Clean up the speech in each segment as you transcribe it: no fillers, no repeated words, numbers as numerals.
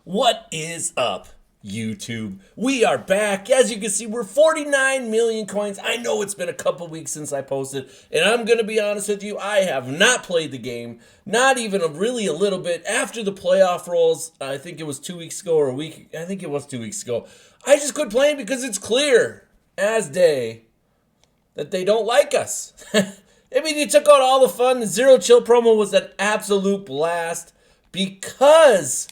What is up, YouTube? We are back. As you can see, we're 49 million coins. I know it's been a couple weeks since I posted, and I'm going to be honest with you, I have not played the game, not even really a little bit. After the playoff rolls, I think it was 2 weeks ago or a week, I think it was 2 weeks ago, I just quit playing because it's clear as day that they don't like us. I mean, they took out all the fun. The Zero Chill promo was an absolute blast because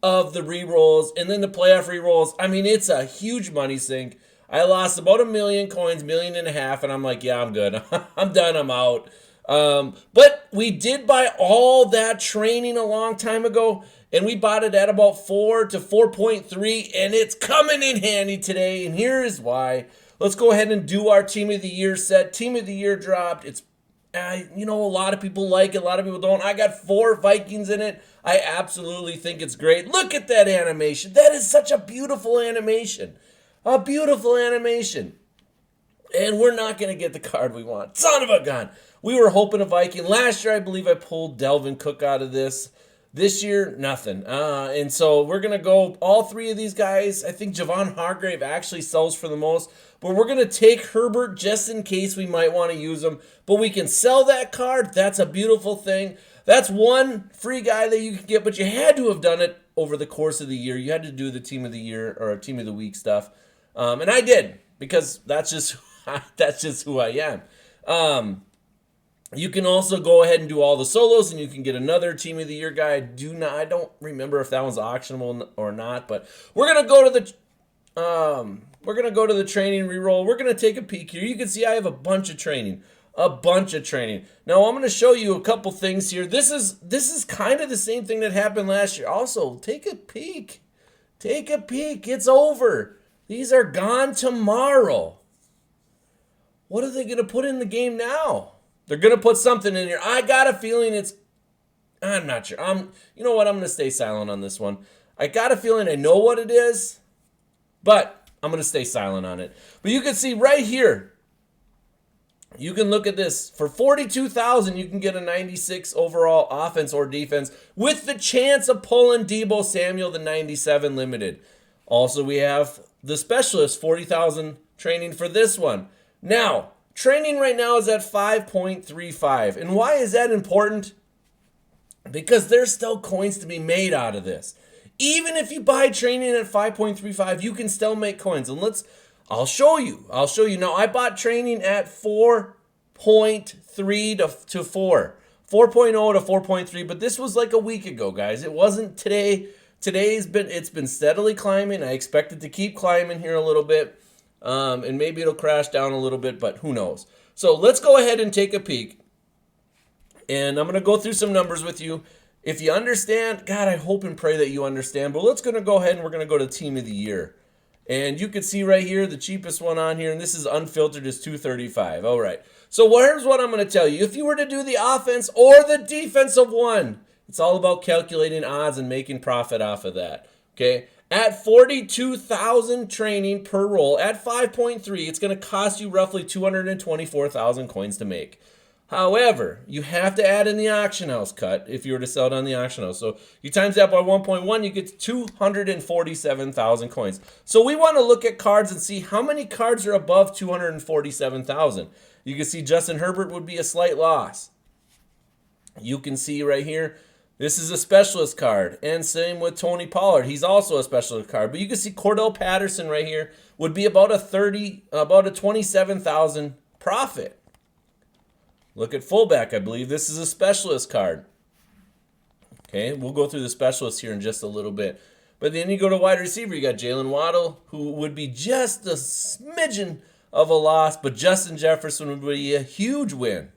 of the re-rolls and then the playoff re-rolls. I mean, it's a huge money sink. I lost about 1 million coins, 1.5 million, and I'm like, yeah, I'm good. I'm done. I'm out. But we did buy all that training a long time ago, and we bought it at about 4 to 4.3, and it's coming in handy today, and here is why. Let's go ahead and do our Team of the Year set. Team of the Year dropped. It's a lot of people like it, a lot of people don't. I got 4 Vikings in it. I absolutely think it's great. Look at that animation. That is such a beautiful animation. A beautiful animation. And we're not going to get the card we want. Son of a gun. We were hoping a Viking. Last year, I believe I pulled Delvin Cook out of this. This year, nothing. And so we're going to go all 3 of these guys. I think Javon Hargrave actually sells for the most. But we're going to take Herbert just in case we might want to use him. But we can sell that card. That's a beautiful thing. That's one free guy that you can get. But you had to have done it over the course of the year. You had to do the Team of the Year or Team of the Week stuff. And I did. Because that's just who I am. You can also go ahead and do all the solos, and you can get another Team of the Year guy. I don't remember if that was auctionable or not, but we're gonna go to the training reroll. We're gonna take a peek here. You can see I have a bunch of training. Now I'm gonna show you a couple things here. This is kind of the same thing that happened last year. Also, take a peek. It's over. These are gone tomorrow. What are they gonna put in the game now? They're going to put something in here. I got a feeling I'm not sure. You know what? I'm going to stay silent on this one. I got a feeling I know what it is, but I'm going to stay silent on it. But you can see right here, you can look at this. For 42,000, you can get a 96 overall offense or defense with the chance of pulling Deebo Samuel, the 97 limited. Also, we have the specialist, 40,000 training for this one. Now, training right now is at 5.35. And why is that important? Because there's still coins to be made out of this. Even if you buy training at 5.35, you can still make coins. And I'll show you. Now, I bought training at 4.3 to 4. 4.0 to 4.3, but this was like a week ago, guys. It wasn't today. It's been steadily climbing. I expect it to keep climbing here a little bit. And maybe it'll crash down a little bit, but who knows. So let's go ahead and take a peek. And I'm going to go through some numbers with you. If you understand, God, I hope and pray that you understand. But let's go ahead and we're going to go to Team of the Year. And you can see right here, the cheapest one on here, and this is unfiltered, is 235. All right. So here's what I'm going to tell you. If you were to do the offense or the defensive one, it's all about calculating odds and making profit off of that. Okay. At 42,000 training per roll, at 5.3, it's going to cost you roughly 224,000 coins to make. However, you have to add in the auction house cut if you were to sell it on the auction house. So you times that by 1.1, you get 247,000 coins. So we want to look at cards and see how many cards are above 247,000. You can see Justin Herbert would be a slight loss. You can see right here, this is a specialist card, and same with Tony Pollard. He's also a specialist card. But you can see Cordell Patterson right here would be about a 27,000 profit. Look at fullback. I believe this is a specialist card. Okay, we'll go through the specialists here in just a little bit. But then you go to wide receiver. You got Jalen Waddle, who would be just a smidgen of a loss, but Justin Jefferson would be a huge win.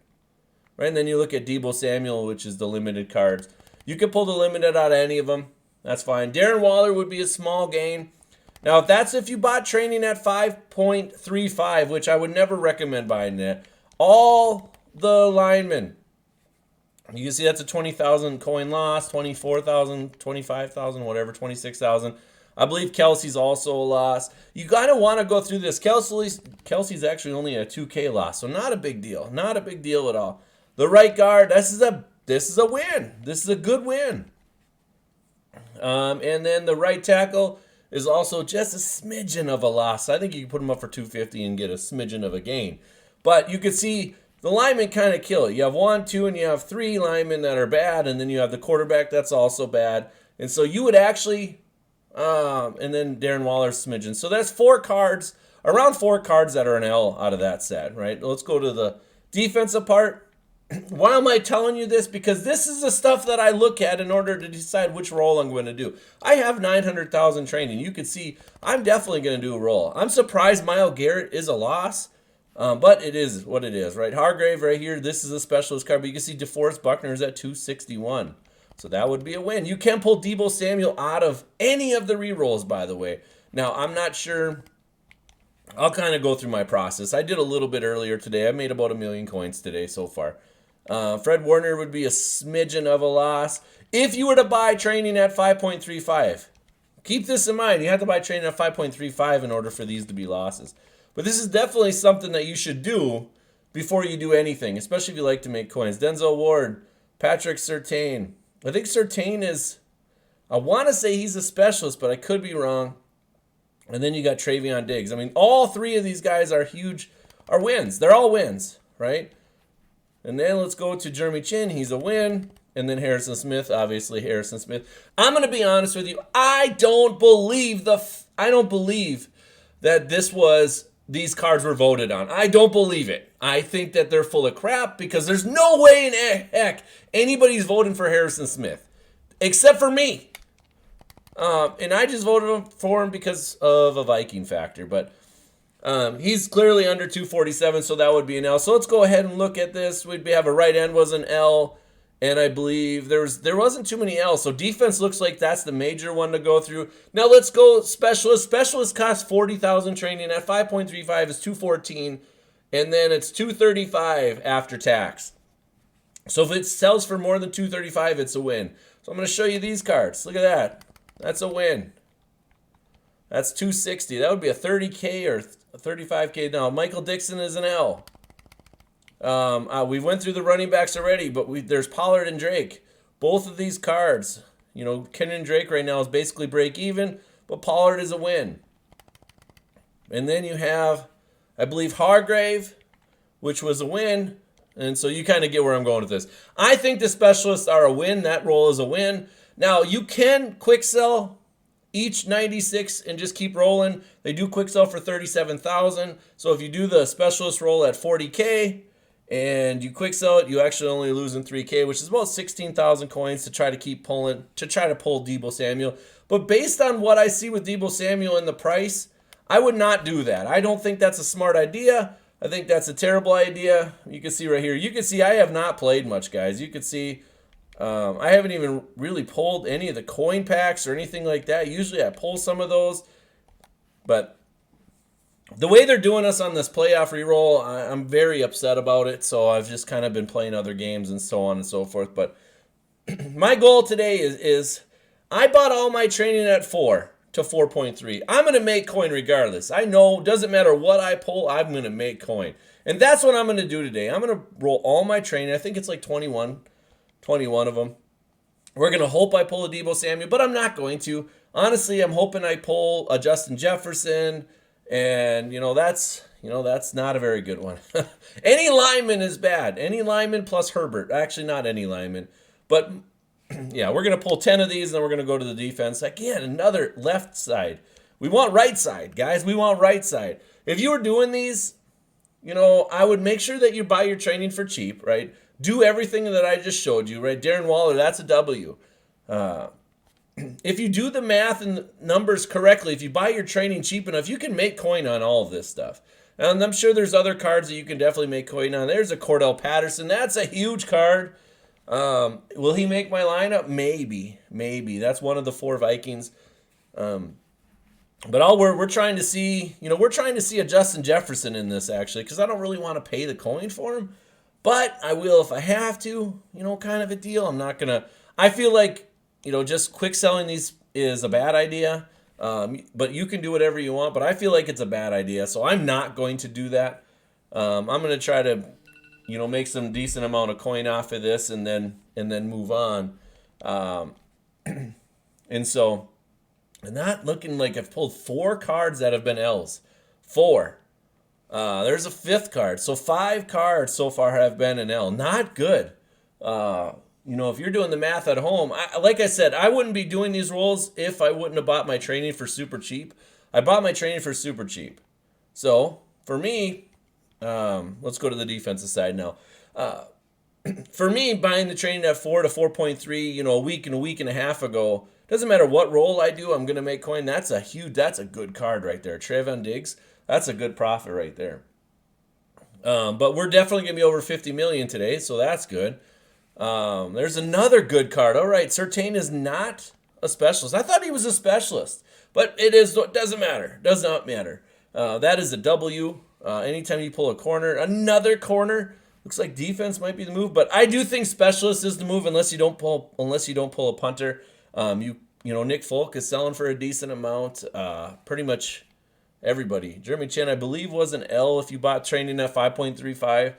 Right, and then you look at Deebo Samuel, which is the limited cards. You can pull the limited out of any of them. That's fine. Darren Waller would be a small gain. Now, if you bought training at 5.35, which I would never recommend buying that, all the linemen, you can see that's a 20,000 coin loss, 24,000, 25,000, whatever, 26,000. I believe Kelsey's also a loss. You kind of want to go through this. Kelsey's actually only a 2K loss, so not a big deal. Not a big deal at all. The right guard, this is a win. This is a good win. And then the right tackle is also just a smidgen of a loss. I think you can put him up for 250 and get a smidgen of a gain. But you can see the linemen kind of kill it. You have 1, 2, and you have 3 linemen that are bad, and then you have the quarterback that's also bad. And so you would actually, and then Darren Waller's smidgen. So that's 4 cards, around 4 cards that are an L out of that set, right? Let's go to the defensive part. Why am I telling you this? Because this is the stuff that I look at in order to decide which roll I'm going to do. I have 900,000 training. You can see I'm definitely going to do a roll. I'm surprised Myles Garrett is a loss, but it is what it is, right? Hargrave right here, this is a specialist card, but you can see DeForest Buckner is at 261. So that would be a win. You can pull Deebo Samuel out of any of the rerolls, by the way. Now, I'm not sure. I'll kind of go through my process. I did a little bit earlier today. I made about 1 million coins today so far. Fred Warner would be a smidgen of a loss. If you were to buy training at 5.35, keep this in mind. You have to buy training at 5.35 in order for these to be losses. But this is definitely something that you should do before you do anything, especially if you like to make coins. Denzel Ward, Patrick Surtain. I think Surtain is, I want to say he's a specialist, but I could be wrong. And then you got Travion Diggs. I mean, all 3 of these guys are huge, are wins. They're all wins, right? And then let's go to Jeremy Chin. He's a win. And then Harrison Smith, obviously Harrison Smith. I'm going to be honest with you. I don't believe that these cards were voted on. I don't believe it. I think that they're full of crap because there's no way in heck anybody's voting for Harrison Smith except for me. And I just voted for him because of a Viking factor. But he's clearly under 247, so that would be an L. So let's go ahead and look at this. We'd have a right end was an L, and I believe there wasn't too many L's. So defense looks like that's the major one to go through. Now let's go specialist. Specialist costs 40,000 training. At 5.35 is 214, and then it's 235 after tax. So if it sells for more than 235, it's a win. So I'm going to show you these cards. Look at that. That's a win. That's 260. That would be a 30K or a 35K. Now, Michael Dixon is an L. We went through the running backs already, but there's Pollard and Drake. Both of these cards, Kenyon Drake right now is basically break even, but Pollard is a win. And then you have, I believe, Hargrave, which was a win. And so you kind of get where I'm going with this. I think the specialists are a win. That roll is a win. Now, you can quick sell each 96 and just keep rolling. They do quick sell for 37,000. So if you do the specialist roll at 40K and you quick sell it, you actually only losing 3K, which is about 16,000 coins to try to keep pulling, to try to pull Deebo Samuel. But based on what I see with Deebo Samuel and the price, I would not do that. I don't think that's a smart idea. I think that's a terrible idea. You can see right here. You can see I have not played much, guys. You can see I haven't even really pulled any of the coin packs or anything like that. Usually I pull some of those. But the way they're doing us on this playoff reroll, I'm very upset about it. So I've just kind of been playing other games and so on and so forth. But my goal today is I bought all my training at 4 to 4.3. I'm going to make coin regardless. I know, doesn't matter what I pull, I'm going to make coin. And that's what I'm going to do today. I'm going to roll all my training. I think it's like 21 of them. We're going to hope I pull a Deebo Samuel, but I'm not going to. Honestly, I'm hoping I pull a Justin Jefferson, and that's not a very good one. Any lineman is bad. Any lineman plus Herbert. Actually, not any lineman. But yeah, we're going to pull 10 of these, and then we're going to go to the defense. Again, another left side. We want right side, guys. We want right side. If you were doing these, I would make sure that you buy your training for cheap, right? Do everything that I just showed you, right? Darren Waller, that's a W. If you do the math and the numbers correctly, if you buy your training cheap enough, you can make coin on all of this stuff. And I'm sure there's other cards that you can definitely make coin on. There's a Cordell Patterson. That's a huge card. Will he make my lineup? Maybe. That's one of the 4 Vikings. But we're trying to see, we're trying to see a Justin Jefferson in this, actually, because I don't really want to pay the coin for him. But I will if I have to, kind of a deal. I'm not going to, I feel like, just quick selling these is a bad idea. But you can do whatever you want, but I feel like it's a bad idea. So I'm not going to do that. I'm going to try to, make some decent amount of coin off of this and then move on. And so, and not looking like I've pulled 4 cards that have been L's. 4. There's a 5th card. So 5 cards so far have been an L. Not good. If you're doing the math at home, like I said, I wouldn't be doing these rolls if I wouldn't have bought my training for super cheap. I bought my training for super cheap. So for me, let's go to the defensive side now. For me, buying the training at 4 to 4.3, a week and a week and a half ago, doesn't matter what roll I do, I'm going to make coin. That's a good card right there. Trayvon Diggs, that's a good profit right there. But we're definitely going to be over 50 million today, so that's good. There's another good card. All right, Surtain is not a specialist. I thought he was a specialist, but it doesn't matter. Does not matter. That is a W. Anytime you pull a corner, another corner. Looks like defense might be the move, but I do think specialist is the move unless you don't pull a punter. Nick Folk is selling for a decent amount. Pretty much everybody. Jeremy Chin, I believe, was an L if you bought training at 5.35.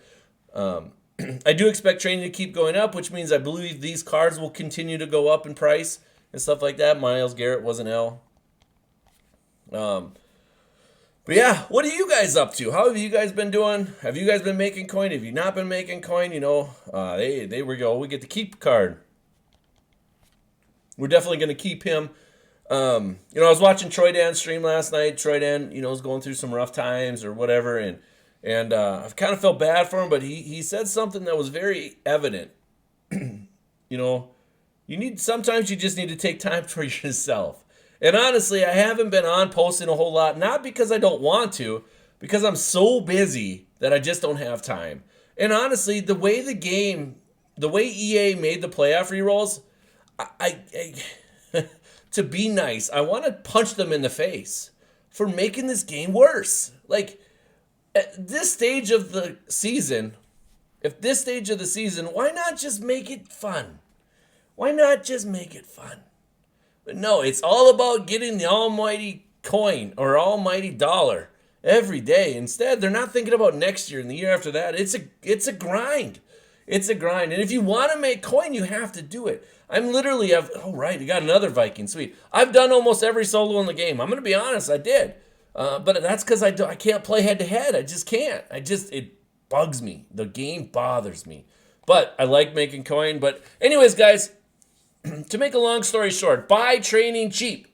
I do expect training to keep going up, which means I believe these cards will continue to go up in price and stuff like that. Myles Garrett was an L. But yeah, what are you guys up to? How have you guys been doing? Have you guys been making coin? Have you not been making coin? There we go. We get to keep the card. We're definitely going to keep him. I was watching Troy Dan stream last night. Troy Dan, was going through some rough times or whatever, and I've kind of felt bad for him, but he said something that was very evident. Sometimes you just need to take time for yourself. And honestly, I haven't been on posting a whole lot, not because I don't want to, because I'm so busy that I just don't have time. And honestly, the way EA made the playoff rerolls, to be nice, I want to punch them in the face for making this game worse. Like, at this stage of the season, why not just make it fun? Why not just make it fun? But no, it's all about getting the almighty coin or almighty dollar every day. Instead, they're not thinking about next year and the year after that. It's a grind. It's a grind. And if you want to make coin, you have to do it. You got another Viking. Sweet. I've done almost every solo in the game. I'm going to be honest, I did. But that's because I can't play head-to-head. I just can't. It bugs me. The game bothers me. But I like making coin. But anyways, guys, to make a long story short, buy training cheap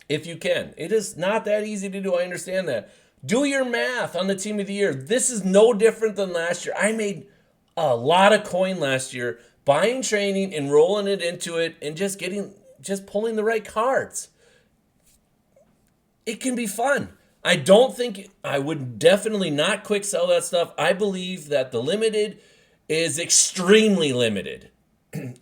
if you can. It is not that easy to do. I understand that. Do your math on the team of the year. This is no different than last year. I made a lot of coin last year buying training and rolling it into it and just pulling the right cards. It can be fun. I would definitely not quick sell that stuff. I believe that the limited is extremely limited.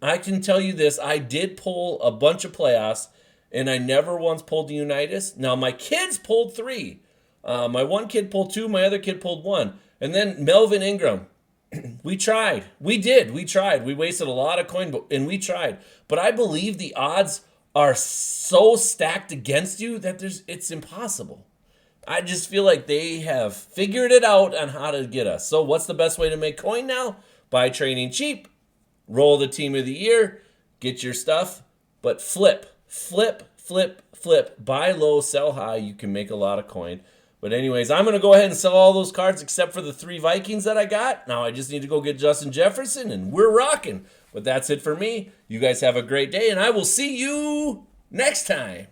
I can tell you this, I did pull a bunch of playoffs, and I never once pulled the Unitas. Now, my kids pulled 3. My one kid pulled 2, my other kid pulled 1. And then Melvin Ingram. We tried. We tried. We wasted a lot of coin, and we tried. But I believe the odds are so stacked against you that it's impossible. I just feel like they have figured it out on how to get us. So what's the best way to make coin now? Buy training cheap. Roll the team of the year, get your stuff, but flip. Buy low, sell high. You can make a lot of coin. But anyways, I'm going to go ahead and sell all those cards except for the 3 Vikings that I got. Now I just need to go get Justin Jefferson, and we're rocking. But that's it for me. You guys have a great day, and I will see you next time.